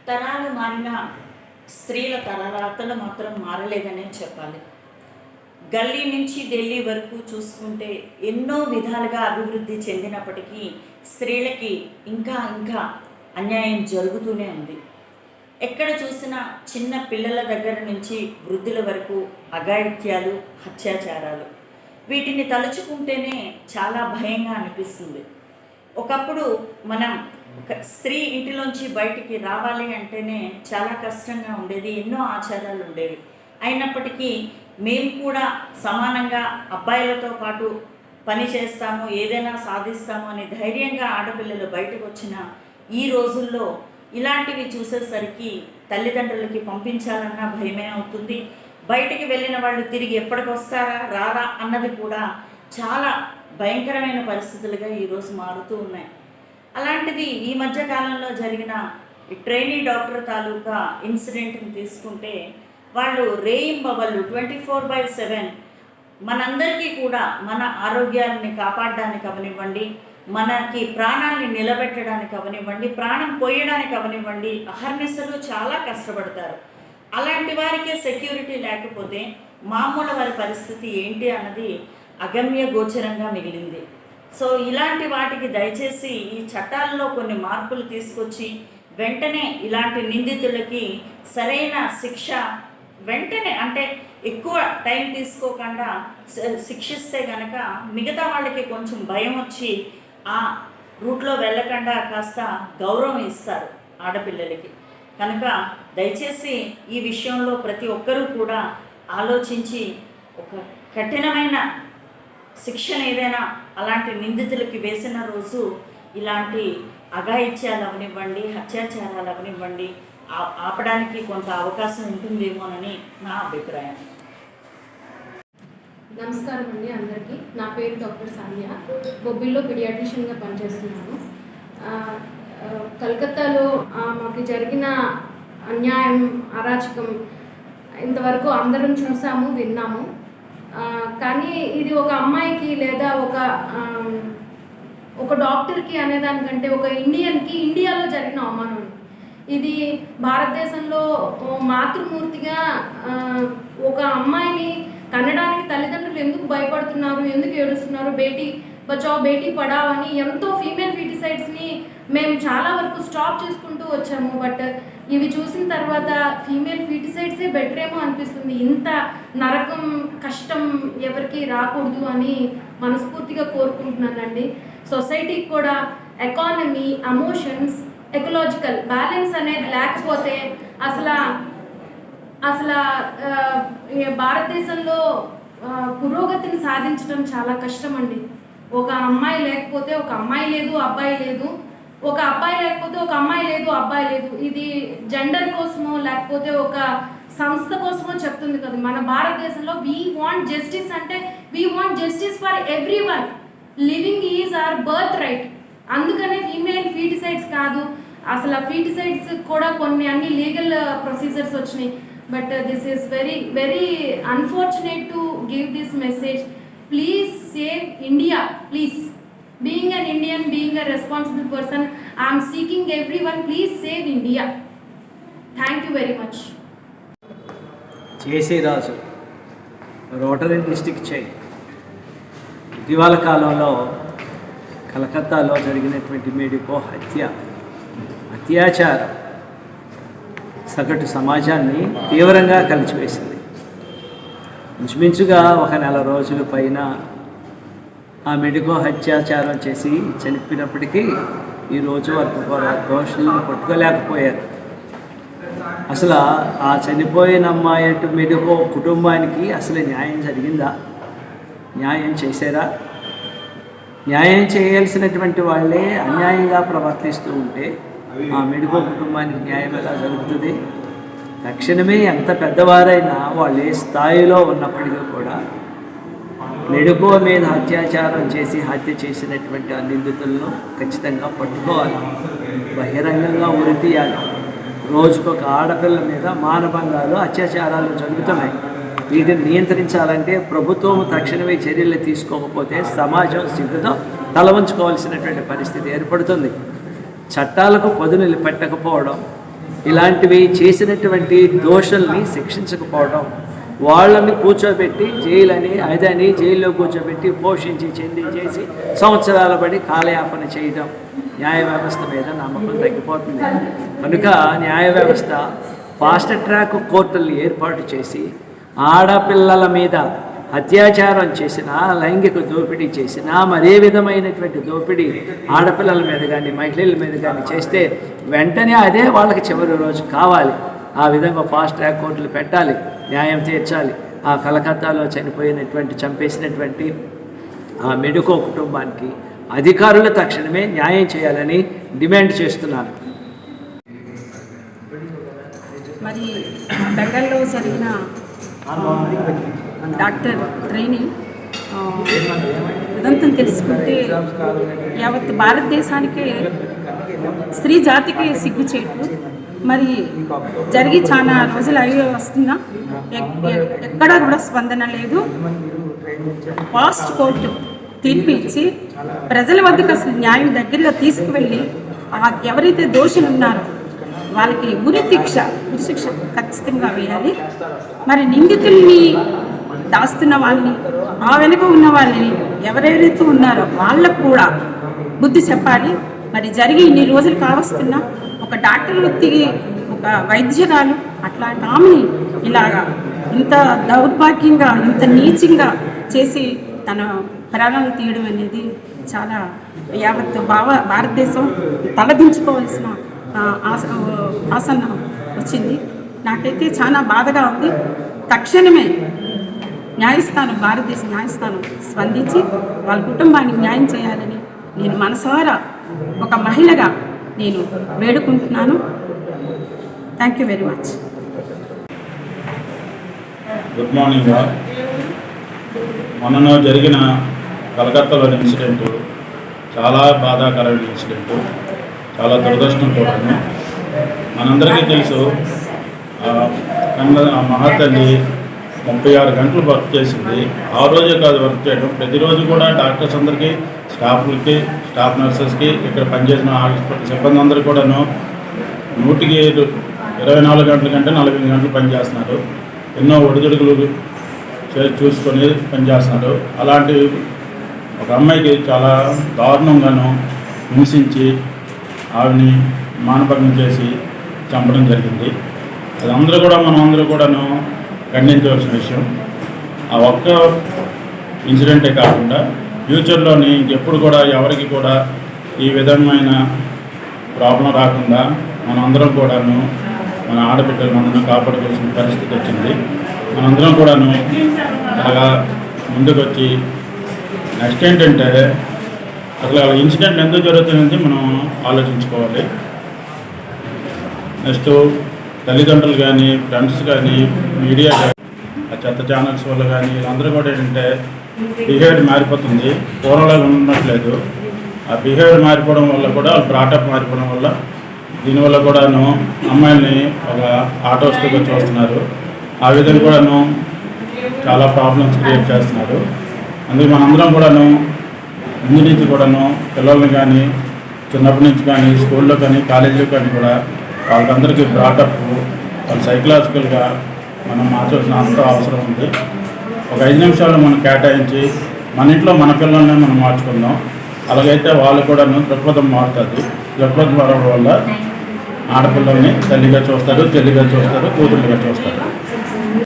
తరాలు మారిన స్త్రీల తలరాతలు మాత్రం మారలేదనే చెప్పాలి. గల్లీ నుంచి ఢిల్లీ వరకు చూసుకుంటే ఎన్నో విధాలుగా అభివృద్ధి చెందినప్పటికీ స్త్రీలకి ఇంకా అన్యాయం జరుగుతూనే ఉంది. ఎక్కడ చూసినా చిన్న పిల్లల దగ్గర నుంచి వృద్ధుల వరకు అఘాయిత్యాలు, అత్యాచారాలు. వీటిని తలుచుకుంటేనే చాలా భయంగా అనిపిస్తుంది. ఒకప్పుడు మనం స్త్రీ ఇంటిలోంచి బయటికి రావాలి అంటేనే చాలా కష్టంగా ఉండేది, ఎన్నో ఆచారాలు ఉండేవి. అయినప్పటికీ మేము కూడా సమానంగా అబ్బాయిలతో పాటు పని చేస్తాము, ఏదైనా సాధిస్తాము అని ధైర్యంగా ఆడపిల్లలు బయటకు వచ్చిన ఈ రోజుల్లో ఇలాంటివి చూసేసరికి తల్లిదండ్రులకి పంపించాలన్నా భయమే అవుతుంది. బయటికి వెళ్ళిన వాళ్ళు తిరిగి ఎప్పటికి వస్తారా రారా అన్నది కూడా చాలా భయంకరమైన పరిస్థితులుగా ఈరోజు మారుతూ ఉన్నాయి. అలాంటిది ఈ మధ్య కాలంలో జరిగిన ట్రైనీ డాక్టర్ తాలూకా ఇన్సిడెంట్ని తీసుకుంటే వాళ్ళు రేయింబవళ్ళు 24/7 మనందరికీ కూడా మన ఆరోగ్యాన్ని కాపాడడానికి అవనివ్వండి, మనకి ప్రాణాన్ని నిలబెట్టడానికి అవనివ్వండి, ప్రాణం పోయడానికి అవనివ్వండి, అహర్నిశలు చాలా కష్టపడతారు. అలాంటి వారికే సెక్యూరిటీ లేకపోతే మామూలు వారి పరిస్థితి ఏంటి అన్నది అగమ్య గోచరంగా మిగిలింది. సో ఇలాంటి వాటికి దయచేసి ఈ చట్టాల్లో కొన్ని మార్పులు తీసుకొచ్చి వెంటనే ఇలాంటి నిందితులకి సరైన శిక్ష వెంటనే, అంటే ఎక్కువ టైం తీసుకోకుండా శిక్షిస్తే కనుక మిగతా వాళ్ళకి కొంచెం భయం వచ్చి ఆ రూట్లో వెళ్ళకుండా కాస్త గౌరవం ఇస్తారు ఆడపిల్లలకి. కనుక దయచేసి ఈ విషయంలో ప్రతి ఒక్కరూ కూడా ఆలోచించి ఒక కఠినమైన శిక్షణ ఏదైనా అలాంటి నిందితులకి వేసిన రోజు ఇలాంటి అఘాయిత్యాలు అవనివ్వండి, అత్యాచారాలు అవనివ్వండి ఆపడానికి కొంత అవకాశం ఉంటుందేమోనని నా అభిప్రాయం. నమస్కారం అండి అందరికీ. నా పేరు డాక్టర్ సానియ, బొబ్బిల్లో పీడియాట్రిషియన్గా పనిచేస్తున్నాను. కలకత్తాలో మాకు జరిగిన అన్యాయం, అరాచకం ఇంతవరకు అందరం చూసాము, విన్నాము. కానీ ఇది ఒక అమ్మాయికి లేదా ఒక డాక్టర్కి అనేదానికంటే ఒక ఇండియన్కి ఇండియాలో జరిగిన అవమానం. ఇది భారతదేశంలో మాతృమూర్తిగా ఒక అమ్మాయిని కనడానికి తల్లిదండ్రులు ఎందుకు భయపడుతున్నారు, ఎందుకు ఏడుస్తున్నారు, బేటీ బచావ్ బేటీ పడావ్ అని ఎంతో ఫీమేల్ ఫీటిసైడ్స్ని మేము చాలా వరకు స్టాప్ చేసుకుంటూ వచ్చాము. బట్ ఇవి చూసిన తర్వాత ఫీమేల్ ఫీటిసైడ్సే బెటర్ ఏమో అనిపిస్తుంది. ఇంత నరకం, కష్టం ఎవరికి రాకూడదు అని మనస్ఫూర్తిగా కోరుకుంటున్నానండి. సొసైటీకి కూడా ఎకానమీ, ఎమోషన్స్, ఎకలాజికల్ బ్యాలెన్స్ అనేది లేకపోతే అసలు భారతదేశంలో పురోగతిని సాధించడం చాలా కష్టం అండి. ఒక అమ్మాయి లేకపోతే ఒక అమ్మాయి లేదు, అబ్బాయి లేదు. ఒక అబ్బాయి లేకపోతే ఒక అమ్మాయి లేదు, అబ్బాయి లేదు. ఇది జెండర్ కోసమో లేకపోతే ఒక సంస్థ కోసమో చెప్తుంది కదా. మన భారతదేశంలో వీ వాంట్ జస్టిస్ అంటే we want justice for every one. Living is our birth right. అందుకనే ఫీమేల్ ఫీటిసైడ్స్ కాదు, అసలు ఆ ఫీటిసైడ్స్ కూడా అన్ని లీగల్ ప్రొసీజర్స్ వచ్చినాయి. But this is very very unfortunate to give this message. Please save India, please. Being an Indian, being a responsible person, I am seeking everyone, please save India. Thank you very much. JC Raju, rotary district chair. ఇటీవల కాలంలో కలకత్తాలో జరిగినటువంటి medico అత్యాచారం సగటు సమాజాన్ని తీవ్రంగా కలిచివేసింది. ఇంచుమించుగా ఒక నెల రోజుల పైన ఆ మెడికో అత్యాచారం చేసి చనిపోయినప్పటికీ ఈరోజు వరకు కూడా దోషులను పట్టుకోలేకపోయారు. అసలు ఆ చనిపోయిన అమ్మాయి అంటూ మెడికో కుటుంబానికి అసలు న్యాయం జరిగిందా? న్యాయం చేశారా? న్యాయం చేయాల్సినటువంటి వాళ్ళే అన్యాయంగా ప్రవర్తిస్తూ ఉంటే ఆ మెడికో కుటుంబానికి న్యాయం ఎలా జరుగుతుంది? తక్షణమే ఎంత పెద్దవారైనా వాళ్ళు ఏ స్థాయిలో ఉన్నప్పటికీ కూడా మెడికో మీద అత్యాచారం చేసి హత్య చేసినటువంటి ఆ నిందితులను ఖచ్చితంగా పట్టుకోవాలి, బహిరంగంగా ఉరితీయాలి. రోజుకొక ఆడపిల్ల మీద మానభంగాలు, అత్యాచారాలు జరుగుతున్నాయి. వీటిని నియంత్రించాలంటే ప్రభుత్వం తక్షణమే చర్యలు తీసుకోకపోతే సమాజం సిగ్గుతో తలవంచుకోవాల్సినటువంటి పరిస్థితి ఏర్పడుతుంది. చట్టాలకు పదును పెట్టకపోవడం, ఇలాంటివి చేసినటువంటి దోషుల్ని శిక్షించకపోవడం, వాళ్ళని కూర్చోబెట్టి జైలని అదని జైల్లో కూర్చోబెట్టి పోషించి చెంది చేసి సంవత్సరాల బడి కాలయాపన చేయడం న్యాయ వ్యవస్థ మీద నమ్మకం తగ్గిపోతుంది. కనుక న్యాయ వ్యవస్థ ఫాస్ట్ ట్రాక్ కోర్టులు ఏర్పాటు చేసి ఆడపిల్లల మీద అత్యాచారం చేసినా, లైంగిక దోపిడీ చేసినా, మరే విధమైనటువంటి దోపిడీ ఆడపిల్లల మీద కానీ మహిళల మీద కానీ చేస్తే వెంటనే అదే వాళ్ళకి చివరి రోజు కావాలి. ఆ విధంగా ఫాస్ట్ ట్రాక్ కోర్టులు పెట్టాలి, న్యాయం తీర్చాలి. ఆ కలకత్తాలో చంపేసినటువంటి ఆ మెడికో కుటుంబానికి అధికారులు తక్షణమే న్యాయం చేయాలని డిమాండ్ చేస్తున్నారు. మరి బెంగళూరులో జరిగిన డాక్టర్ ట్రైనింగ్ ఉదంతం తెలుసుకుంటే యావత్ భారతదేశానికే, స్త్రీ జాతికి సిగ్గుచేటు. మరి జరిగి చాలా రోజులు అయ్యి వస్తున్నా ఎక్కడా కూడా స్పందన లేదు. ఫాస్ట్ కోర్టు తీర్పు ఇచ్చి ప్రజల వద్దకు అసలు న్యాయం దగ్గరగా తీసుకువెళ్ళి ఎవరైతే దోషులు ఉన్నారో వాళ్ళకి ఉరి శిక్ష ఖచ్చితంగా వేయాలి. మరి నిందితుల్ని దాస్తున్న వాళ్ళని, ఆ వెనుక ఉన్న వాళ్ళని ఎవరెవరైతే ఉన్నారో వాళ్ళకు కూడా బుద్ధి చెప్పాలి. మరి జరిగి ఇన్ని రోజులు కావస్తున్నా ఒక డాక్టర్ వృత్తికి, ఒక వైద్యురాలు అట్లాంటి ఆమెని ఇలాగా ఇంత దౌర్భాగ్యంగా, ఇంత నీచంగా చేసి తన ప్రాణాలు తీయడం అనేది చాలా యావత్ భారతదేశం తలదించుకోవాల్సిన ఆసనం వచ్చింది. నాకైతే చాలా బాధగా ఉంది. తక్షణమే భారతదేశ న్యాయస్థానం స్పందించి వాళ్ళ కుటుంబానికి న్యాయం చేయాలని నేను మనసారా ఒక మహిళగా నేను వేడుకుంటున్నాను. Thank you very much. Good morning. మొన్న జరిగిన కలకత్తాలోని ఇన్సిడెంట్ చాలా బాధాకరమైన ఇన్సిడెంట్, చాలా దురదృష్టం కూడా. మనందరికీ తెలుసు, మహాతల్లి 36 గంటలు వర్క్ చేసింది. ఆ రోజే కాదు వర్క్ చేయడం, ప్రతిరోజు కూడా డాక్టర్స్ అందరికీ, స్టాఫ్లకి, స్టాఫ్ నర్సెస్కి, ఇక్కడ పనిచేసిన హాస్పిటల్ సిబ్బంది అందరూ కూడాను 24 గంటల కంటే 45 గంటలు పనిచేస్తున్నారు. ఎన్నో ఒడిదుడుకులు చూసుకొని పనిచేస్తున్నారు. అలాంటి ఒక అమ్మాయికి చాలా దారుణంగాను హింసించి ఆవిని మానభంగం చేసి చంపడం జరిగింది. అది మనం అందరూ కూడాను ఖండించవలసిన విషయం. ఆ ఒక్క ఇన్సిడెంటే కాకుండా ఫ్యూచర్లోని ఇంకెప్పుడు కూడా ఎవరికి కూడా ఈ విధమైన ప్రాబ్లం రాకుండా మనందరం కూడాను మన ఆడబిడ్డలను కాపాడుకోవాల్సిన పరిస్థితి వచ్చింది. మనందరం కూడాను అలాగా ముందుకు వచ్చి నెక్స్ట్ ఏంటంటే అసలు ఇన్సిడెంట్ ఎందుకు జరుగుతుందని మనం ఆలోచించుకోవాలి. నెక్స్ట్ తల్లిదండ్రులు కానీ, ఫ్రెండ్స్ కానీ, మీడియా కానీ, ఆ చెత్త ఛానల్స్ వల్ల కానీ వీళ్ళందరూ కూడా ఏంటంటే బిహేవియర్ మారిపోతుంది, పూర్వలాగా ఉండట్లేదు. ఆ బిహేవియర్ మారిపోవడం వల్ల కూడా, బ్రాటప్ మారిపోవడం వల్ల, దీనివల్ల కూడాను అమ్మాయిల్ని ఒక ఆట వస్తువుగా చూస్తున్నారు. ఆ విధంగా కూడాను చాలా ప్రాబ్లమ్స్ క్రియేట్ చేస్తున్నారు. అందుకే మనందరం కూడాను ముందు నుంచి కూడాను పిల్లల్ని కానీ, చిన్నప్పటి నుంచి కానీ, స్కూల్లో కానీ, కాలేజీలో కానీ కూడా వాళ్ళందరికీ బ్రాటప్, వాళ్ళు సైకలాజికల్గా మనం మార్చాల్సిన అంత అవసరం ఉంది. ఒక 5 నిమిషాలు మనం కేటాయించి మన ఇంట్లో మన పిల్లల్ని మనం మార్చుకుందాం. అలాగైతే వాళ్ళు కూడా దృక్పథం మారుతుంది. దృక్పథం మారడం వల్ల ఆడపిల్లల్ని తల్లిగా చూస్తారు, చెల్లిగా చూస్తారు, కూతుళ్ళుగా చూస్తారు.